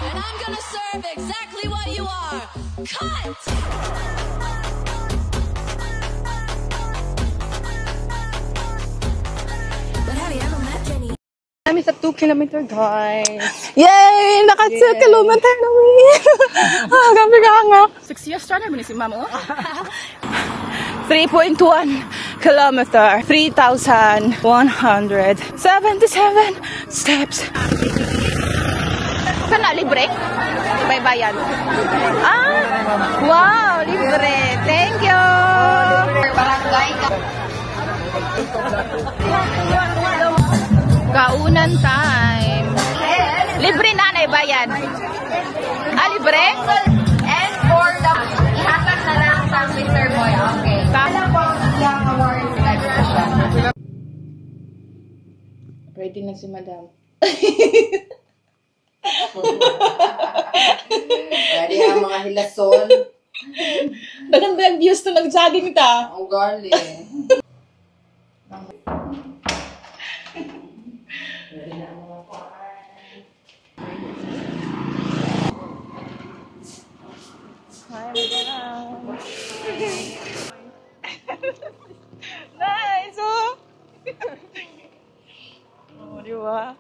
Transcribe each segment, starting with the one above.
And I'm gonna serve exactly what you are. Cut! But have you ever met Jenny? Kami sa 2 kilometer, guys. Yay! Naka 2 kilometer na mi. Gabi ka nga. 6 years na naman si Mama. 3.1 kilometer. 3,177 steps. Sana libre? May bayan. Wow! Libre. Thank you! Kaunan time. Libre na na bayan. Libre? And for the ihatag na lang sa Mr. Boy. Okay. Kala po yung awards celebration. Ready na si Madam. Ready ang mga hilason. Maganda yung views to nag-jogging ta. Ang gali. Nice, oh! Oh, di ba?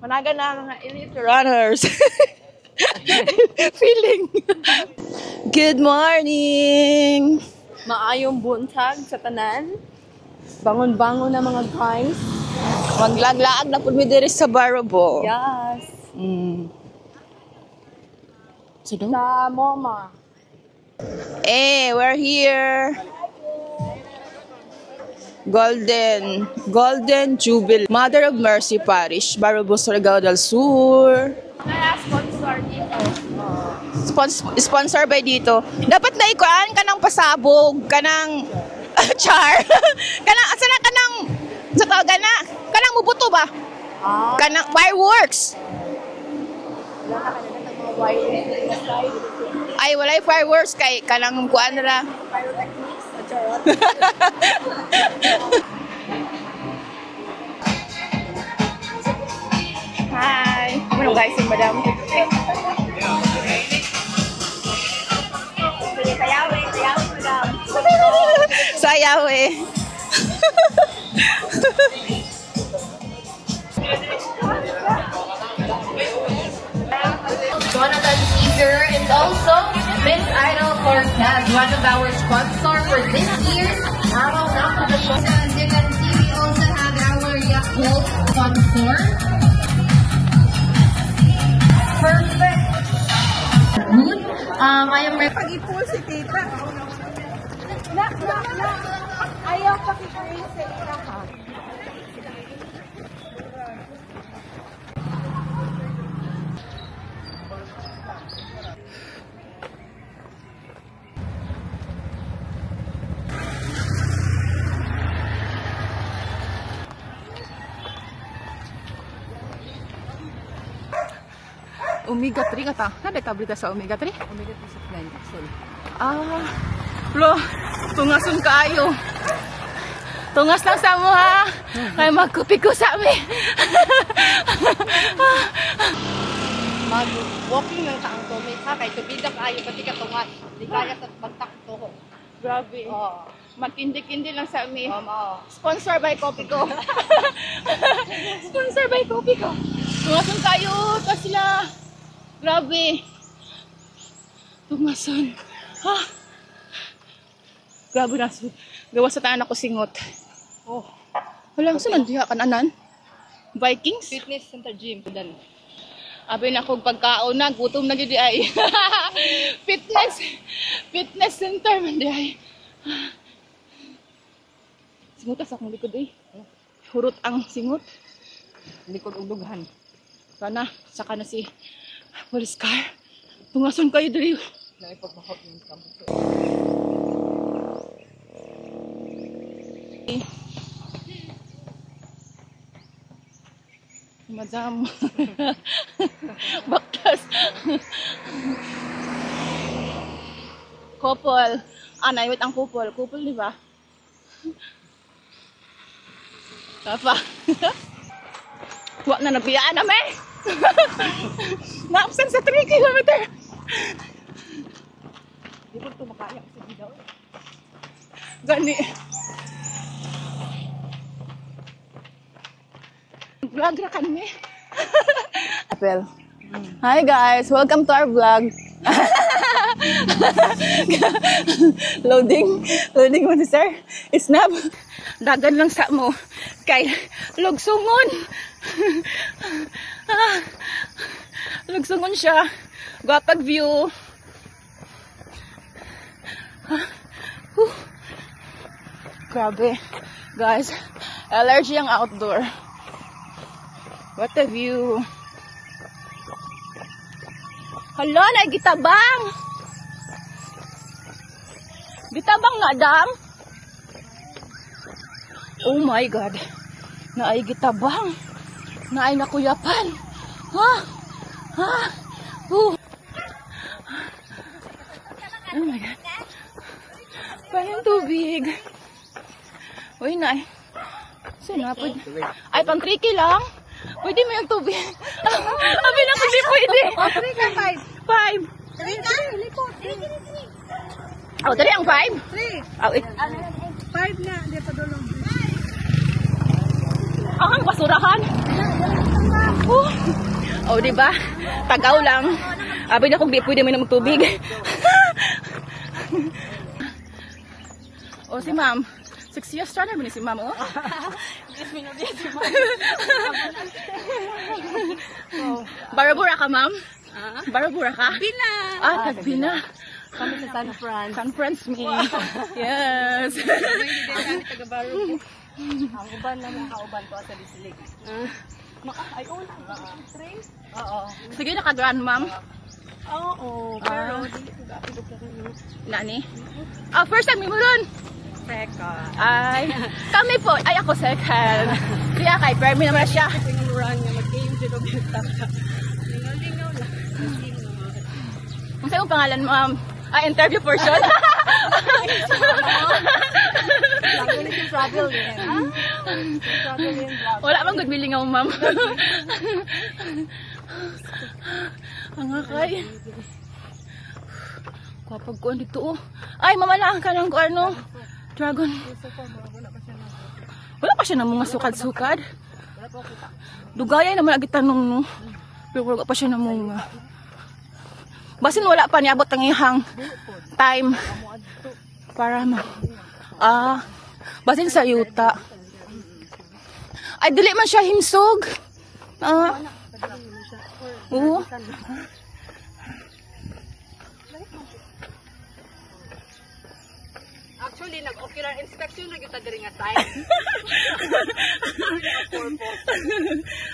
Managa na mga elite runners. Feeling. Good morning! Maayong buntag sa tanan. Bangon-bangon na mga guys. Maglaglaag na po mi diri sa Barabo. Yes. Sa MoMA. we're here. Golden Jubilee, Mother of Mercy Parish, Barabo, Surigao del Sur. Kaya sponsor dito. Sponsor by dito. Dapat na ikuan ka ng pasabog, ka ng char. Asa na ka ng sa tawagan na, ka ng mubuto ba? Ka ng fireworks. Ay, walay fireworks kay ka ng kuan ra. Hi. Ano guys, si Madam? Sayawe, madam. Sayawe. Jonathan Eager is also Miss Idol Cortez, one of our sponsors for this year's Araw ng Tradisyon. As you can see, we also have our Yakult sponsor. Perfect. Mood. I am Pag-ipul si tita. Ayaw pakikuin sa ita ha. Omega 3 ka ta. Nada tableta sa Omega 3? Omega 3 supplement capsule. Lo, tungason kaayo. Tungas lang sa mo ha. Kaya magkupi ko sa amin. Mag-walking lang sa ang tumit ha. Kay tubidak ayo pati ka tungas. Di kaya sa pagtakto. Grabe. Oo. Magkindi-kindi lang sa amin. Oo. Sponsor by Coffee ko. Sponsor by Coffee ko. Tungason kayo. Ta sila. Grabe. Tungason. Ha? Grabe na. Gawa sa tanan ako singot. Oh. Wala, saan nandiya ka nanan? Vikings? Fitness Center Gym. Dan. Abi na kong pagkaon na, gutom na gidi ay. Fitness center man di ay. Singutas akong likod eh. Hurot ang singot. Likod og dughan. Sana, saka na si Police car. Tungason kayo diri. Na ipagmahot yung campus. Madam. Baktas. Couple. Wait ang couple. Couple, di ba? Papa. Huwag na nabiyaan namin. Na-absent sa 3 kilometer. Di ba ito makaya kasi di daw. Gani. Vlog na kami. Apel. Hi guys, welcome to our vlog. Loading mo sir. Snap. Dagan lang sa mo. Kay lugsungon. Lugsungon siya. Gwapag view. Grabe. Guys, allergy ang outdoor. What a view. Hala, gitabang. Gitabang nga, dam. Oh my God. Naay gitabang. Naay nakuyapan. Ha? Ha? Oh my God. Parang tubig. Uy, naay. Sinapod. Ay, pang tricky lang. Pwede mo yung tubig. Sabi na hindi pwede. 5. 5. Oh, dali ang 5? 3. Oh, 5 na, di pa dulong. ang basurahan. Oh, di ba? Tagaw lang. Abi na kung di pwede may tubig. Oh, si ma'am. 6 years starter mo ni si ma'am, oh. Barabura ka, ma'am? Barabura ka? Bina! Tagbina. Kami sa San Fran. San Fran's me. Yes. Kami taga-Baro. Ang uban na mga kauban ko sa Disilig. Ay, train? Oo. Sige, naka-grand, ma'am. Oo, pero Nani? First time mo ron. second. Ay, kami po. Ay, ako second. Kaya kay Permi naman siya. Tingin run nga mag-game dito kita. Lingaw-lingaw lang. Kung sa'yo pangalan, ma'am? Interview portion? Lagi ulit yung travel din. Travel din. Wala bang good feeling ako, ma'am? Ang akay. Kapag ko dito, oh. Ay, mamalaan ka ng ano? Dragon. Wala pa siya ng mga sukad-sukad. Dugaya naman lagi tanong, no? Pero wala pa siya ng mga. Basin wala pa niabot ang ihang time para basin sa yuta. Ay, dili man siya himsog. Oo. Actually, nag-ocular inspection na kita diri nga time.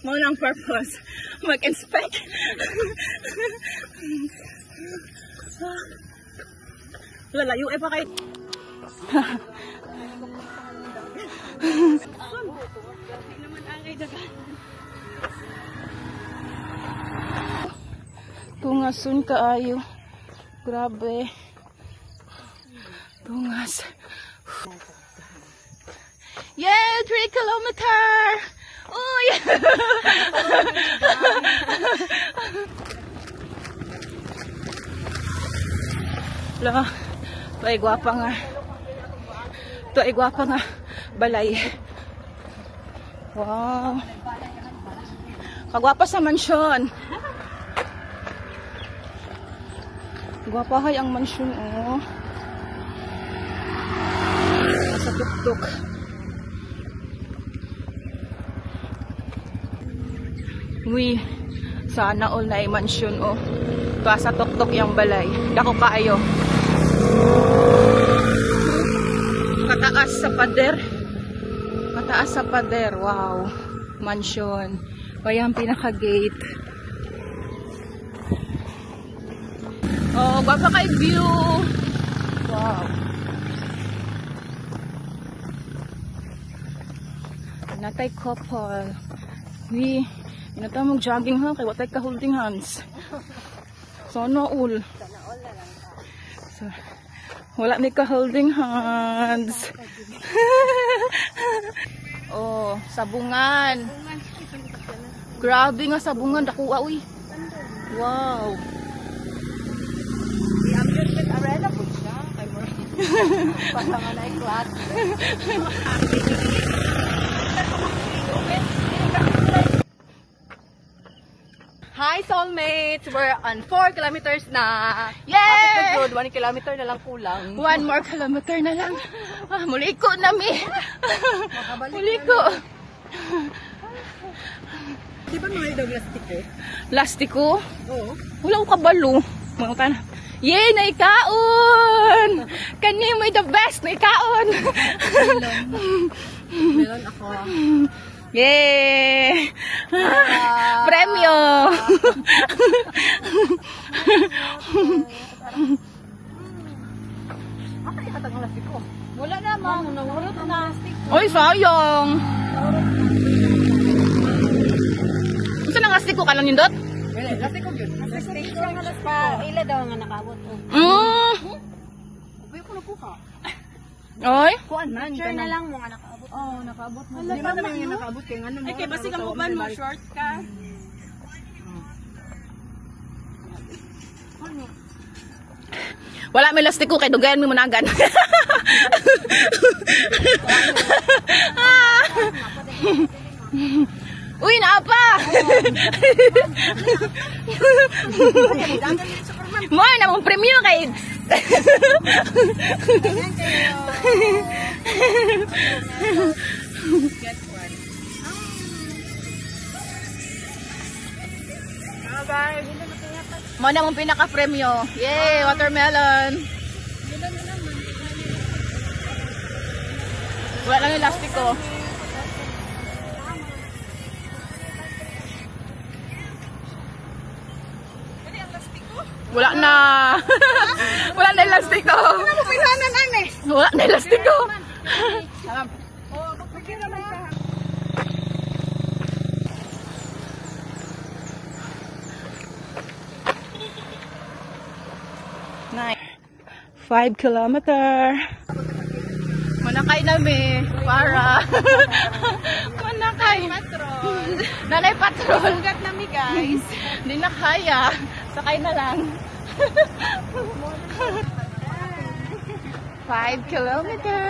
Mo lang purpose. Mag-inspect. Lalayo eh pa kay. Tungasun kaayo. Grabe. Tungas. Yay! 3 kilometer! Uy! Lo, ito ay gwapa nga. Ito ay gwapa nga. Balay. Wow. Kagwapa sa mansyon. Gwapahay ang mansyon, oh. Sa tuktok. Uy, sana all na mansyon, oh. Ito sa tuktok yung balay. Dako kaayo. Kataas sa pader. Kataas sa pader. Wow. Mansyon. Kaya ang pinaka-gate. Oh, gwapa kay view. Wow. Natay couple. We, inata mong jogging ha, kay watay ka holding hands. Sana all. So, wala ni ka holding hands. Oh, sabungan. Grabe nga sabungan. Dakuha, uy. Wow. Arena po siya. Kay mo. Pasangan na class. Hi, soulmates! We're on 4 kilometers na. Yay! Kapit na 1 kilometer na lang kulang. 1 more kilometer na lang. Muliko na mi. Muliko. Di ba mga daw plastiko? Plastiko? Oo. Wala ko kabalo. Mga tan. Yay, naikaon! Kani mo the best, naikaon! Meron ako. Yay! Premyo! Asa ikatag ang plastiko? Wala na, ma'am. Nawurot na. Oy, sayang! Saan ang astiko ka lang yung dot? Wala, plastiko yun. Plastiko nga pa. Ila daw nga nakabot. Uy, ko nakuha. Oy? Kuan man. Sure na lang mo nga nakaabot. Oo, nakaabot mo. Hindi ba naman yung nakaabot kaya ano mo? Ay, kaya basi ka mo ban mo, short ka. Wala may lastiko kay dugayan mo munagan. Uy, naapa! Mo na mong premyo kay. Mo na mong pinaka-premyo. Yay, watermelon. Wala lang yung lastiko. Wala na. Wala na elastiko. Wala mo pinhanan ane. Wala na elastiko. Nice. 5 kilometer. Manakay nami para manakay patrol. Nanay patrol. Sugat nami guys. Hindi na kaya. Sakay na lang. 5 kilometer.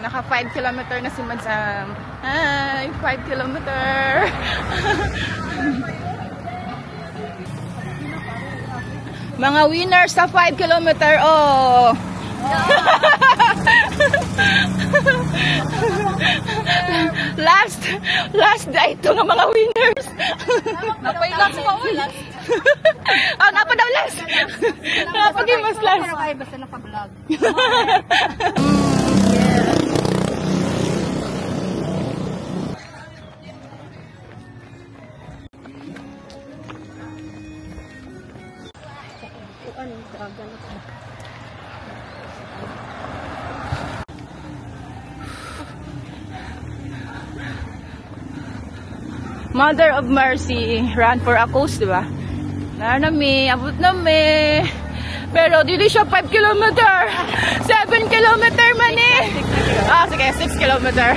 Naka 5 kilometer na si Madsam. Hi, 5 kilometer. Mga winners sa 5 kilometer. Oh. last day ito ng mga winners. Napay last pa ulit. Ah, napa daw last. Napagay mas last. Pero kaya basta naka-vlog. Mother of Mercy, run for a cause, di ba? Nami, abot nami. Pero dili siya 5 kilometer. 7 kilometer man eh. Ah, sige, 6 kilometer.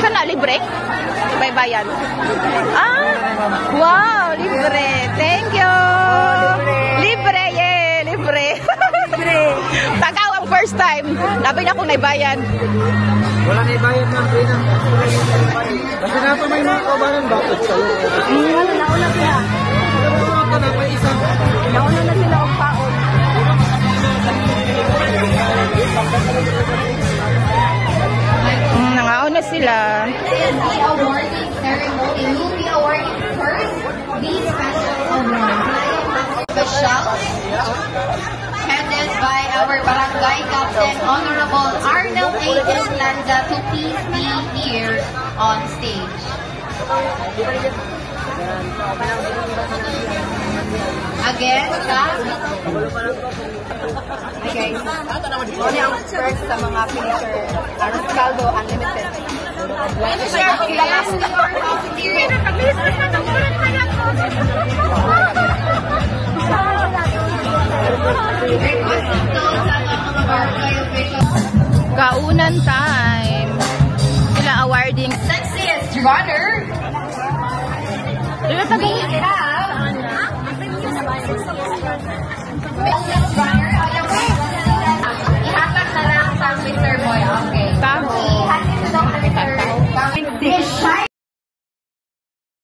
Sana libre? May bayan. Ah, wow, libre. Thank you. Libre, yeah, libre. Libre. Tagaw ang first time. Labi na akong naibayan. Wala na ibayad ng pina. Kasi na ito may mga kaubanan bakit sa'yo. Nauna sila. Nauna na sila ang paon. Nangauna sila. The awarding ceremony will be awarding first the special award. Special, headed by our barangay captain, Honorable Arnold A. Lanza, to please be here on stage. Again, Okay. Muna ang first sa mga finisher. Arascaldo Unlimited. Finisher of the last Kaunan time. Sila leading sexiest runner. Taga